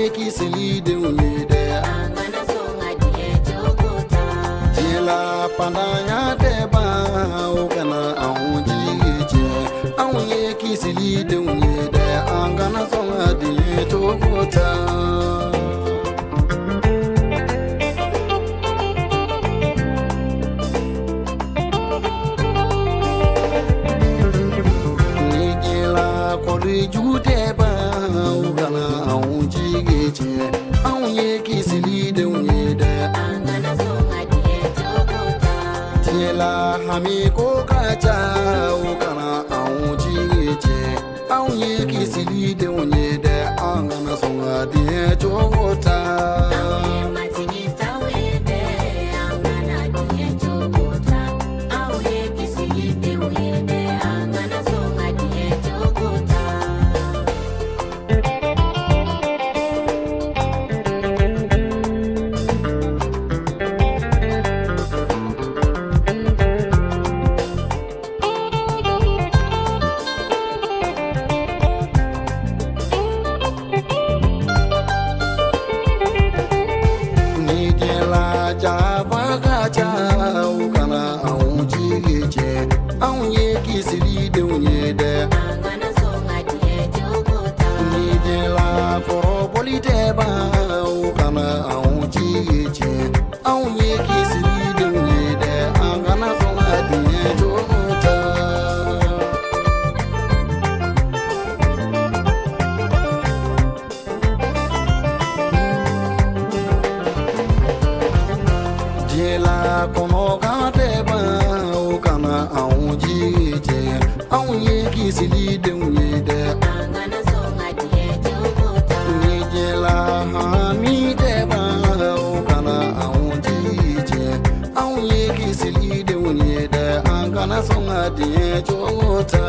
kisili de unide angana songa die jogota jela pandanya deba ukana aunjije auye kisili de unide angana songa die jogota Judeba ugana aunjige auye kisili de unyede angana songa die jogota tiela hami ko kacha ugana aunjige auye kisili de unyede angana songa die jogota auye kisili de unyede angana songa die jogota nidela koroboli deba ukana aunjige auye kisili de unyede angana songa die jogota jela konoga deba ukana aunjige auye kisili de unyede angana songa die jogota nijela hami deba ukana aunjige auye kisili de unyede angana songa die jogota